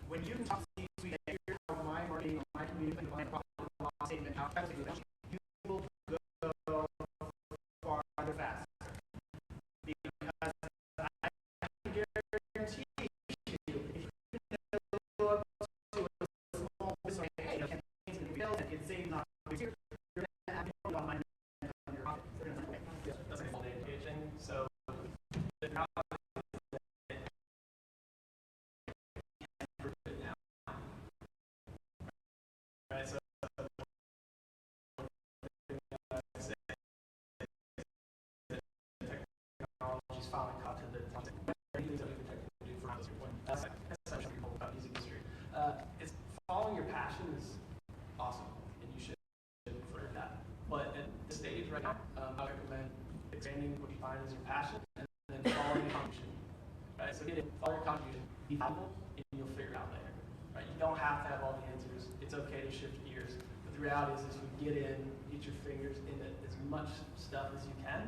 when you talk to C-suite, here's how my marketing, my community, my profit and loss statement, how you will go farther faster. Because I can guarantee you, if you go up to a small business, hey, campaigns can be built and it saves not here, you're going to have more on my on your profit. That's a full day thing. So the right, so technology's finally caught to the things that we can do for us. That's essentially about music industry. It's following your passion is awesome, and you should for that. But at this stage right now, I recommend expanding what you find is your passion, and then following your contribution. Right, so get it, follow your contribution, be valuable, and you'll figure it out later. Right, you don't have to have all the answers. It's okay to shift gears. But the reality is, you get in, get your fingers into as much stuff as you can,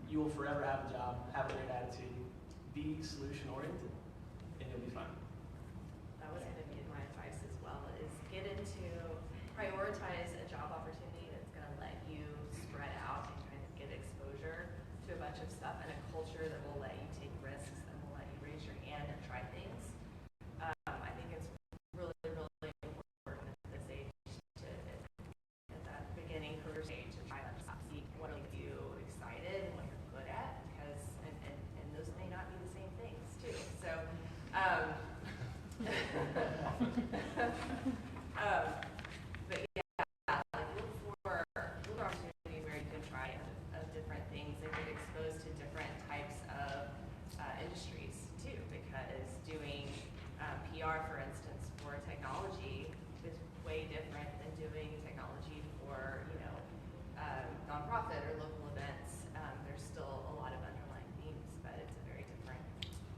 you will forever have a job, have a great attitude, be solution oriented, and you'll be fine. That was going to be my advice as well, is get into, prioritize a job opportunity that's going to let you spread out and kind of get exposure to a bunch of stuff, and a culture that will let you take risks and will let you raise your hand and try things. I think it's really, really important at this age to, at that beginning career stage, to try to see what will get you excited and what you're good at, because, and those may not be the same things too. So, but yeah, like look for opportunities where you can try different things and get exposed to different types of industries too, because doing PR, for instance, for technology is way different than doing technology for, you know, nonprofit or local events. There's still a lot of underlying themes, but it's a very different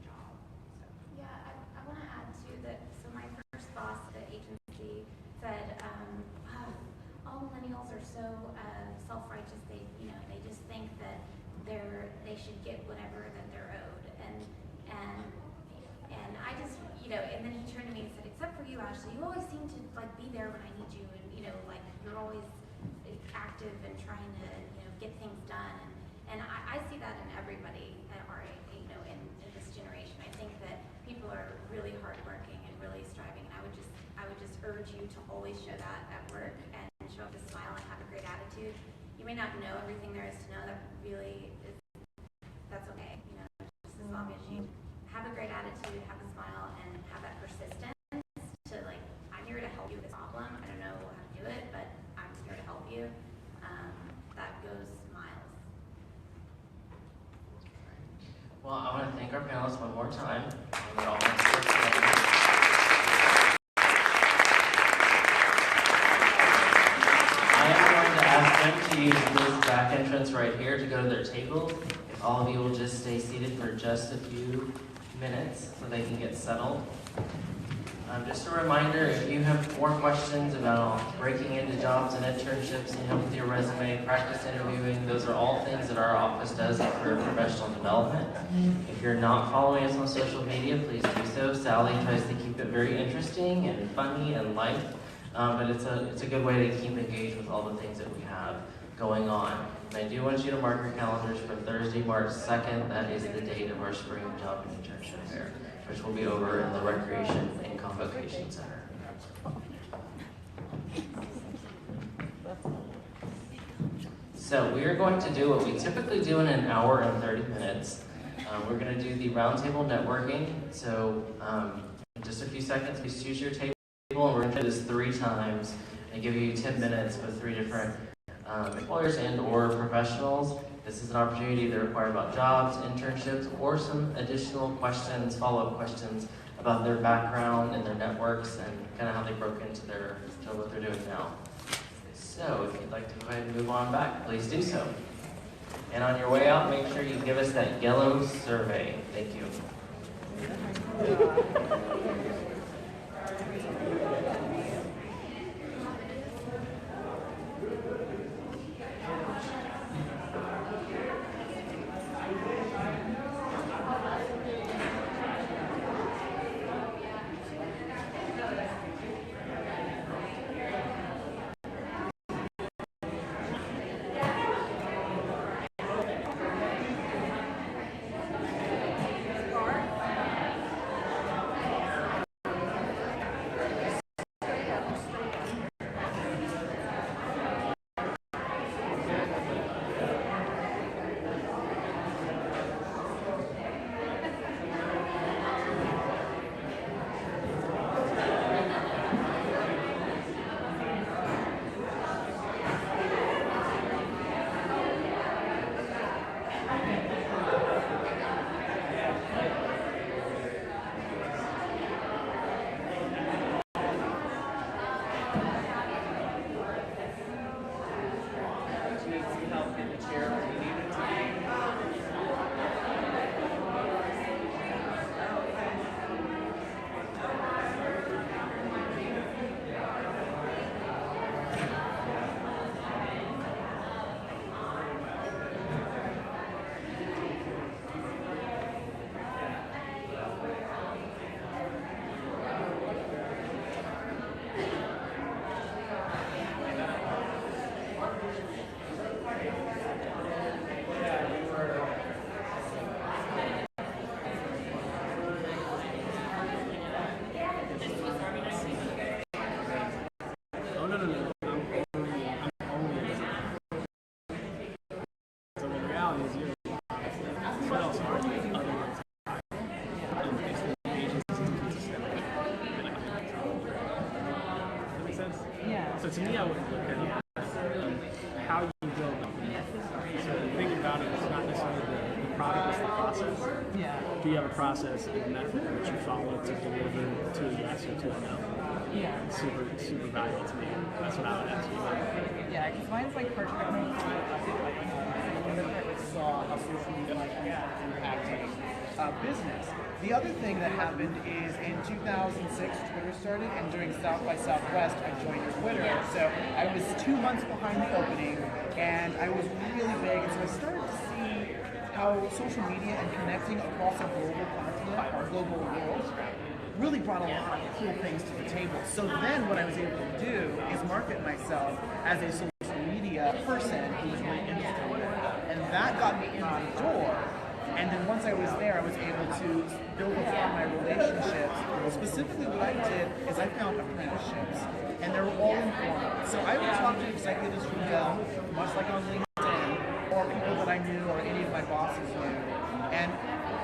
job. So. Yeah, I want to add too that, so my first boss at the agency said, all millennials are so self-righteous, they just think that they should get whatever that they're owed. And I just, and then he turned to me and said, except for you, Ashley, you always seem to like be there when I need you, and like you're always active and trying to, get things done. And I see that in everybody at our age, in this generation. I think that people are really hardworking and really striving, and I would just urge you to always show that at work and show up a smile and have a great attitude. You may not know everything there is to know, that's okay. Just as long as you have a great attitude, have a smile, and have that persistence to like, I'm here to help you with this problem. I don't know how to do it, but I'm here to help you. That goes miles. Well, I want to thank our panelists one more time. We're all going to sit together. I am going to ask them to use this back entrance right here to go to their tables. If all of you will just stay seated for just a few minutes so they can get settled. Just a reminder, if you have more questions about breaking into jobs and internships and help with your resume, practice interviewing, those are all things that our office does at Career Professional Development. If you're not following us on social media, please do so. Sally tries to keep it very interesting and funny and light, but it's a good way to keep engaged with all the things that we have going on. And I do want you to mark your calendars for Thursday, March 2nd. That is the date of our spring job and internship fair, which will be over in the Recreation and Convocation Center. So we are going to do what we typically do in an hour and 30 minutes. We're going to do the roundtable networking. So in just a few seconds, please choose your table, and we're going to do this 3 times and give you 10 minutes with 3 different employers and or professionals. This is an opportunity to inquire about jobs, internships, or some additional questions, follow-up questions about their background and their networks and kind of how they broke into what they're doing now. So if you'd like to go ahead and move on back, please do so. And on your way out, make sure you give us that yellow survey. Thank you. So to me, I would look at how you build them. So the thing about it is not necessarily the product, it's the process. Yeah. Do you have a process and a method that you follow to deliver to a yes or to a no? Yeah. It's super, super valuable to me. That's what I would ask you about. Yeah, because mine's like part-time. The other part was saw how social media might impacting business. The other thing that happened is in 2006, Twitter started, and during South by Southwest, I joined Twitter. So I was 2 months behind the opening, and I was really big, and so I started to see how social media and connecting across a global continent, our global world, really brought a lot of cool things to the table. So then what I was able to do is market myself as a social media person who was really interested in it. And that got me in the door. And then once I was there, I was able to build upon my relationships. Specifically what I did is I found apprenticeships, and they were all informal. So I would talk to executives from Dell, much like on LinkedIn, or people that I knew or any of my bosses knew. And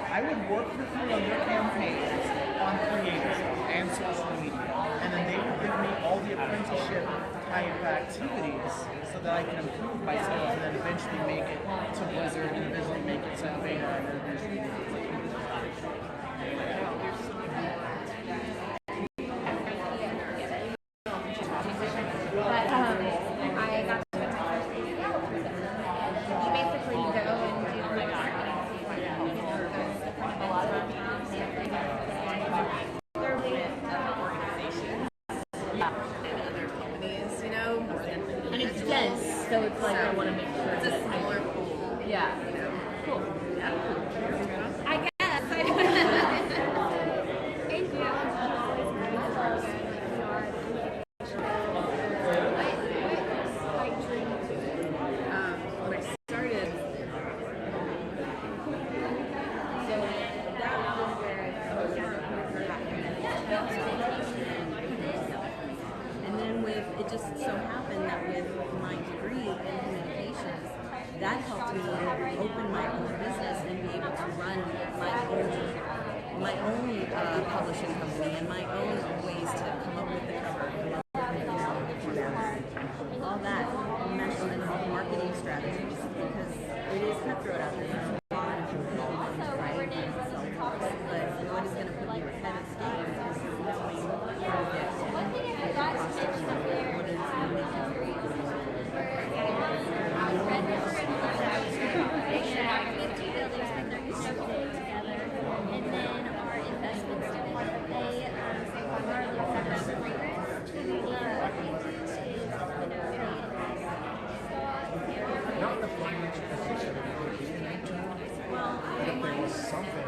I would work with them on their campaigns on creative and social media. And then they would give me all the apprenticeship type activities so that I can improve myself and then eventually make it to Blizzard and eventually make it to Beta and then eventually I got to go to you basically go and do like And it's dense, so it's like I want to make sure It's a smaller pool. Yeah. Cool. Yeah. I guess. Thank you. When I started, and then with it just so happened that with my degree in communications, that helped me open my own business and be able to run my own publishing company and my own ways to come up with the cover, all that, and all the marketing strategies, because it is cutthroat out there. There's a lot of people who want to write and sell books, but what is going to put you ahead of the game is knowing how to get what is Not the financial position of but if there was something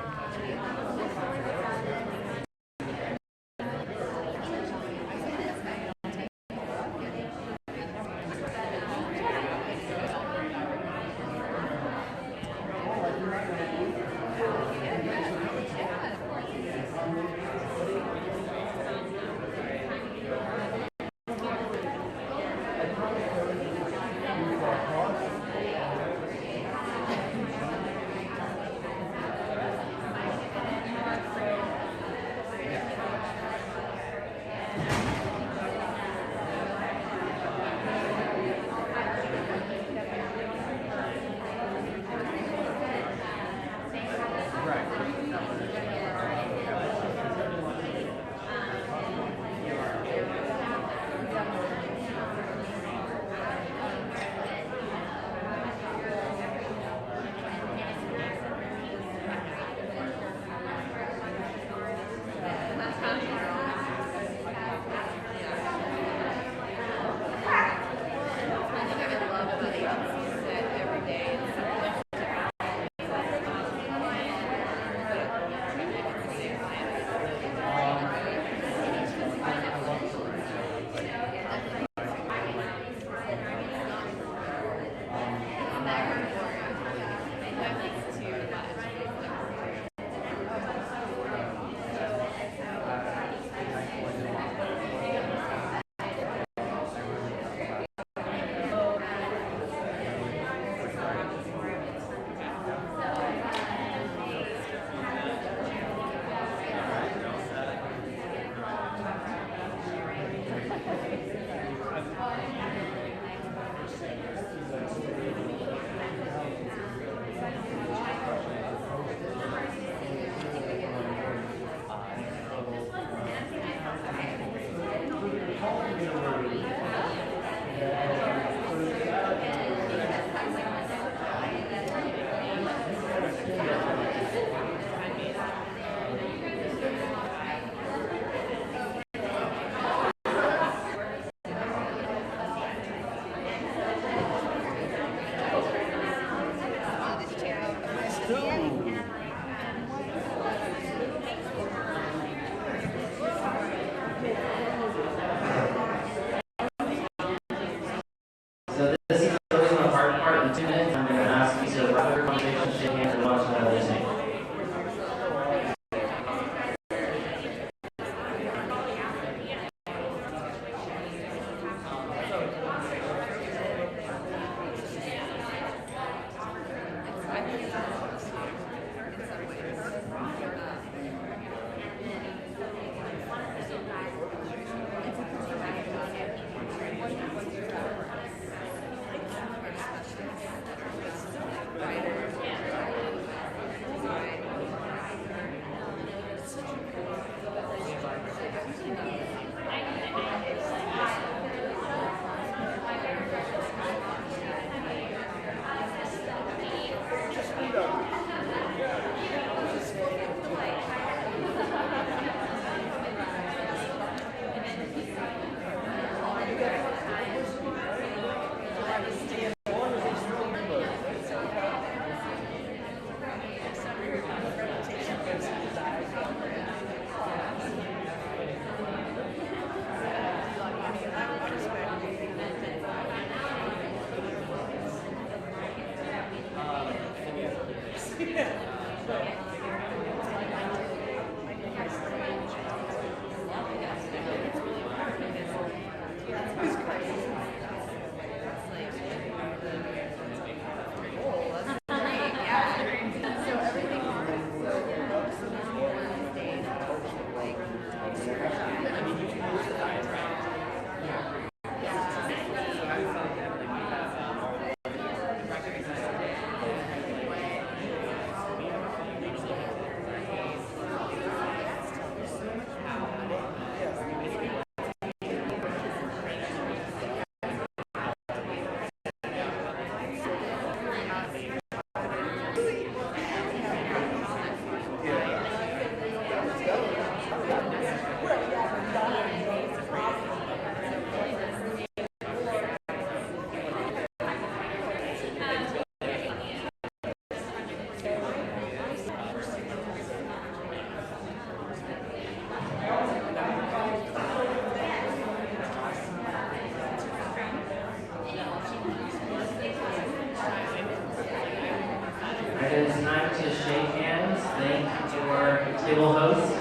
It is time to shake hands, thank your table hosts,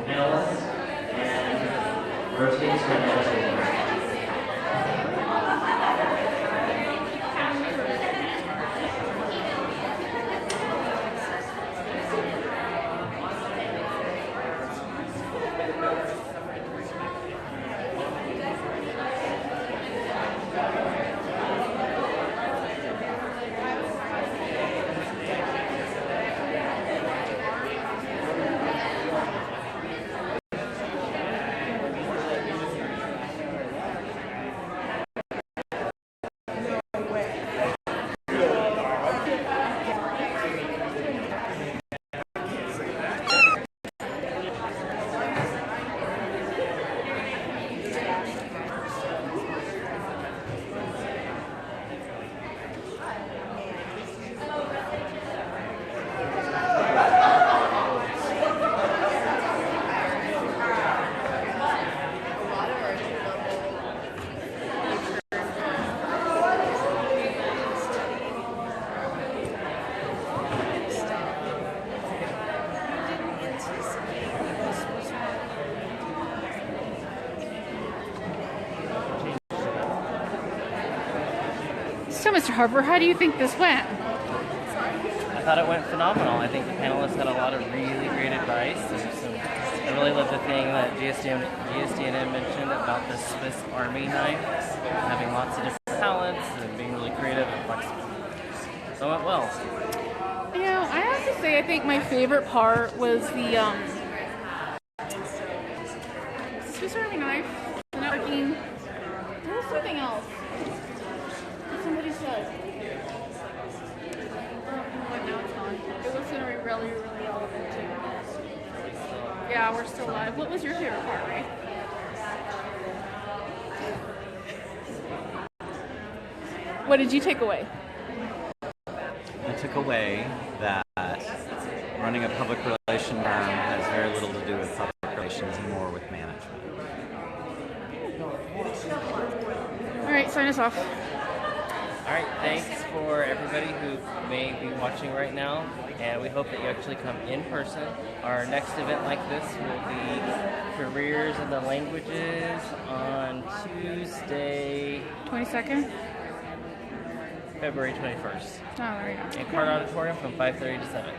panelists, and rotate to another table. So, Mr. Harper, how do you think this went? I thought it went phenomenal. I think the panelists had a lot of really great advice. I really love the thing that GSD&M mentioned about the Swiss Army knife, having lots of different palettes and being really creative and flexible. So it went well. You know, I have to say, I think my favorite part was the Swiss Army knife, the networking. There was something else. Somebody said. But now it's gone. It was going to be really, really relevant too. Yeah, we're still live. What was your favorite part, Ray? What did you take away? I took away that running a public relations firm has very little to do with public relations and more with management. All right, sign us off. All right, thanks for everybody who may be watching right now, and we hope that you actually come in person. Our next event like this will be Careers in the Languages on Tuesday, 22nd? February 21st. Oh, there you go. In Carter Auditorium from 5:30 to 7.